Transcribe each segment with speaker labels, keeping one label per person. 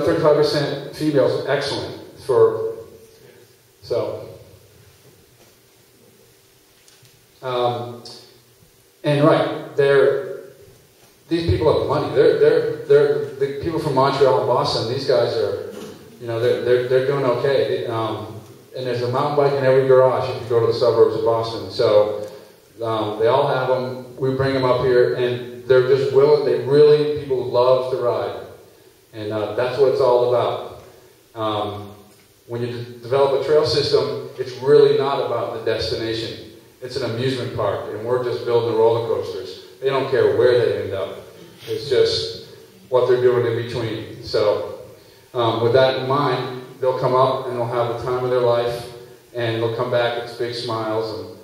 Speaker 1: 35% females, excellent for, so. And right, these people have money. They're the people from Montreal and Boston. These guys are, they're doing okay. And there's a mountain bike in every garage if you go to the suburbs of Boston. So they all have them. We bring them up here, and they're just willing. People love to ride, and that's what it's all about. When you develop a trail system, it's really not about the destination. It's an amusement park, and we're just building the roller coasters. They don't care where they end up. It's just what they're doing in between. So with that in mind, they'll come up and they'll have the time of their life, and they'll come back with big smiles. And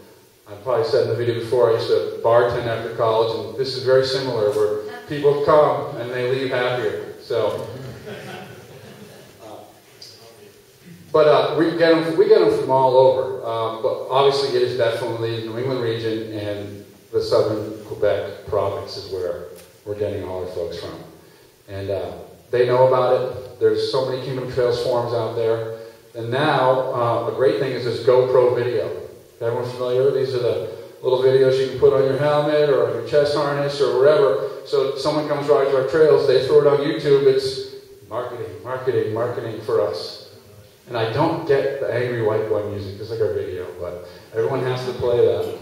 Speaker 1: I probably said in the video before, I used to bartend after college, and this is very similar, where people come and they leave happier. So, but we get them from all over. But obviously, it is definitely the New England region and the southern Quebec province is where we're getting all our folks from. And they know about it. There's so many Kingdom Trails forums out there. And now, a great thing is this GoPro video. Is everyone familiar? These are the little videos you can put on your helmet or on your chest harness or wherever. So someone comes riding our trails, they throw it on YouTube. It's marketing, marketing, marketing for us. And I don't get the angry white boy music, just like our video, but everyone has to play that.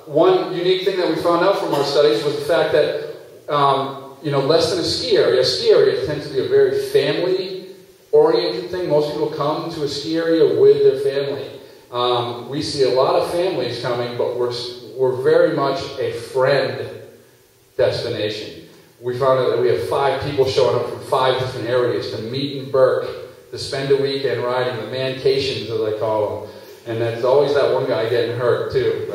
Speaker 1: One unique thing that we found out from our studies was the fact that, less than a ski area tends to be a very family-oriented thing. Most people come to a ski area with their family. We see a lot of families coming, but we're very much a friend destination. We found out that we have 5 people showing up from 5 different areas to meet in Burke, to spend a weekend riding, the mancations, as I call them. And there's always that one guy getting hurt, too.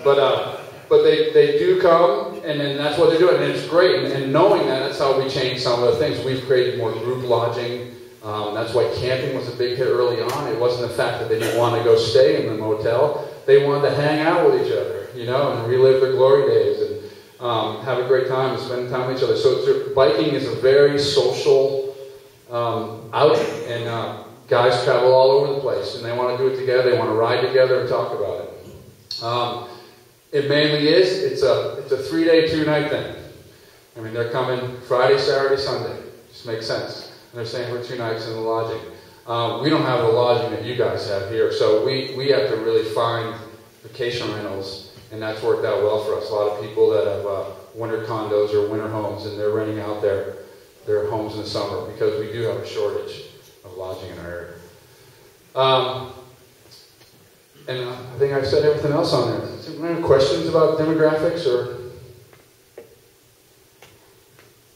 Speaker 1: But they do come, and then that's what they're doing, and it's great. And knowing that, that's how we change some of the things. We've created more group lodging. That's why camping was a big hit early on. It wasn't the fact that they didn't want to go stay in the motel. They wanted to hang out with each other, and relive their glory days, and have a great time and spend time with each other. So biking is a very social outing, and guys travel all over the place, and they want to do it together. They want to ride together and talk about it. It mainly is. It's a 3-day, 2-night thing. I mean, they're coming Friday, Saturday, Sunday. Just makes sense. And they're staying for 2 nights in the lodging. We don't have the lodging that you guys have here, so we have to really find vacation rentals, and that's worked out well for us. A lot of people that have winter condos or winter homes, and they're renting out their homes in the summer because we do have a shortage of lodging in our area. And I think I've said everything else on there. Any questions about demographics or?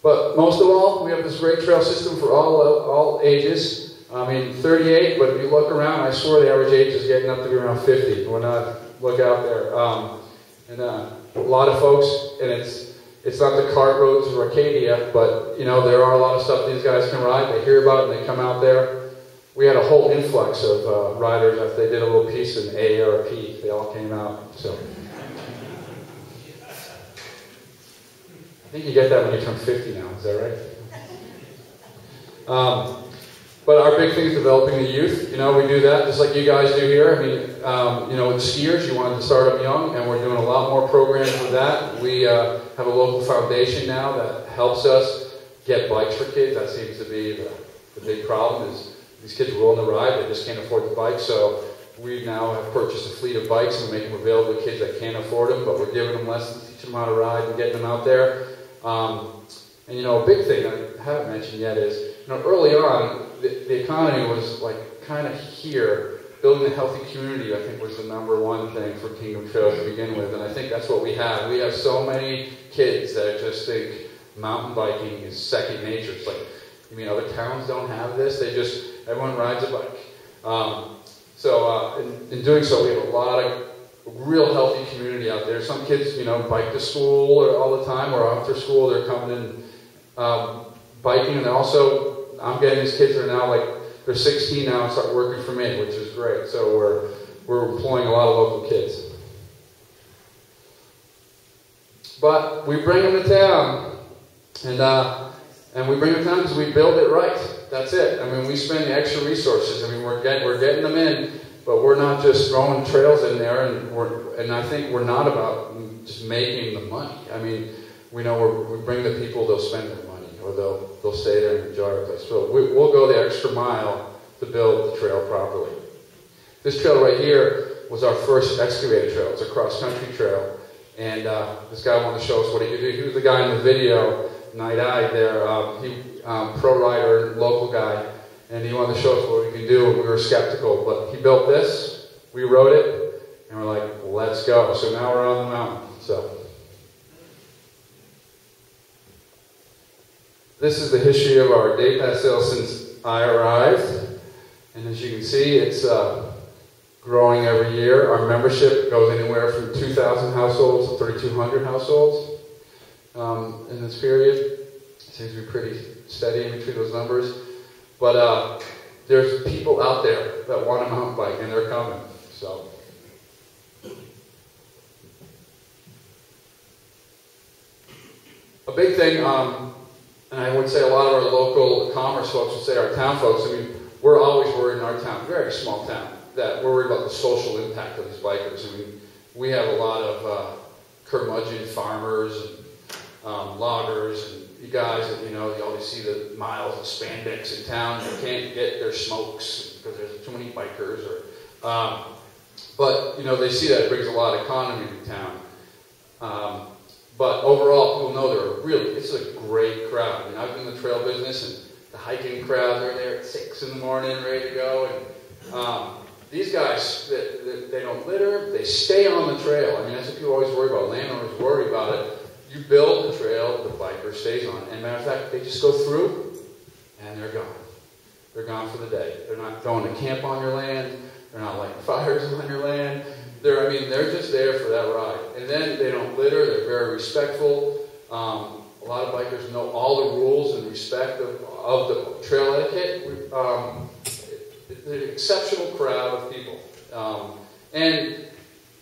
Speaker 1: But most of all, we have this great trail system for all ages. I mean, 38, but if you look around, I swear the average age is getting up to be around 50. When I look out there, a lot of folks, and it's not the cart roads of Arcadia, but there are a lot of stuff these guys can ride. They hear about it and they come out there. We had a whole influx of riders after they did a little piece in AARP. They all came out. So I think you get that when you turn 50 now. Is that right? But our big thing is developing the youth. We do that just like you guys do here. I mean, with skiers, you wanted to start them young, and we're doing a lot more programs with that. We have a local foundation now that helps us get bikes for kids. That seems to be the big problem is these kids are willing to ride, they just can't afford the bike. So we now have purchased a fleet of bikes and make them available to kids that can't afford them, but we're giving them lessons, teaching them how to ride and getting them out there. And a big thing I haven't mentioned yet is, early on, the economy was kind of here. Building a healthy community, I think, was the #1 thing for Kingdom Trails to begin with, and I think that's what we have. We have so many kids that just think mountain biking is second nature. It's like, you mean other towns don't have this? Everyone rides a bike. In doing so, we have a lot of real healthy community out there. Some kids, bike to school all the time, or after school they're coming in biking, and I'm getting these kids that are now they're 16 now and start working for me, which is great. So we're employing a lot of local kids. But we bring them to town, and we bring them to town because we build it right. That's it. I mean, we spend the extra resources. I mean, we're getting them in, but we're not just throwing trails in there. And I think we're not about just making the money. I mean, we know we bring the people, they'll spend their money, or they'll stay there and enjoy our place. So we'll go the extra mile to build the trail properly. This trail right here was our first excavated trail. It's a cross-country trail. And this guy wanted to show us what he could do. He was the guy in the video, Night Eye there. Pro rider, local guy. And he wanted to show us what we can do. And we were skeptical. But he built this. We rode it. And we're like, let's go. So now we're on the mountain. So this is the history of our day pass sale since I arrived. And as you can see, it's growing every year. Our membership goes anywhere from 2,000 households to 3,200 households in this period. It seems to be pretty steady in between those numbers. But there's people out there that want a mountain bike, and they're coming. So a big thing, and I would say a lot of our local commerce folks would say our town folks, I mean, we're always worried in our town, very small town, that we're worried about the social impact of these bikers. I mean, we have a lot of curmudgeon farmers and loggers and you guys that, you always see the miles of spandex in town. They can't get their smokes because there's too many bikers. But, they see that it brings a lot of economy to town. But overall, people know it's a great crowd. I mean, I've been in the trail business and the hiking crowd, they're there at 6 in the morning, ready to go. And these guys, they don't litter, they stay on the trail. I mean, that's what people always worry about. Landowners worry about it. You build the trail, the biker stays on. And matter of fact, they just go through, and they're gone. They're gone for the day. They're not going to camp on your land. They're not lighting fires on your land. They're just there for that ride. And then they don't litter. They're very respectful. A lot of bikers know all the rules and respect of the trail etiquette. It's an exceptional crowd of people. And,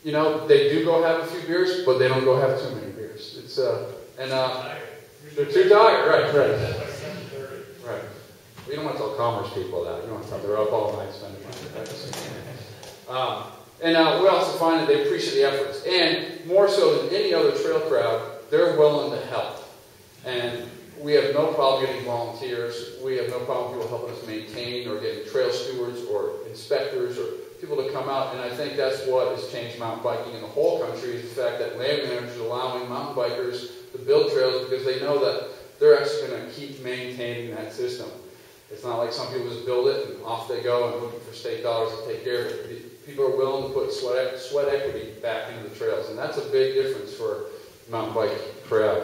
Speaker 1: they do go have a few beers, but they don't go have too many beers. They're too tired, right. Right. We don't want to tell commerce people that. You want to tell them they're up all night spending money. Right? We also find that they appreciate the efforts. And more so than any other trail crowd, they're willing to help. And we have no problem getting volunteers. We have no problem people helping us maintain or getting trail stewards or inspectors or people to come out. And I think that's what has changed mountain biking in the whole country is the fact that land managers are allowing mountain bikers to build trails because they know that they're actually going to keep maintaining that system. It's not like some people just build it and off they go and looking for state dollars to take care of it. People are willing to put sweat equity back into the trails. And that's a big difference for mountain bike crowd.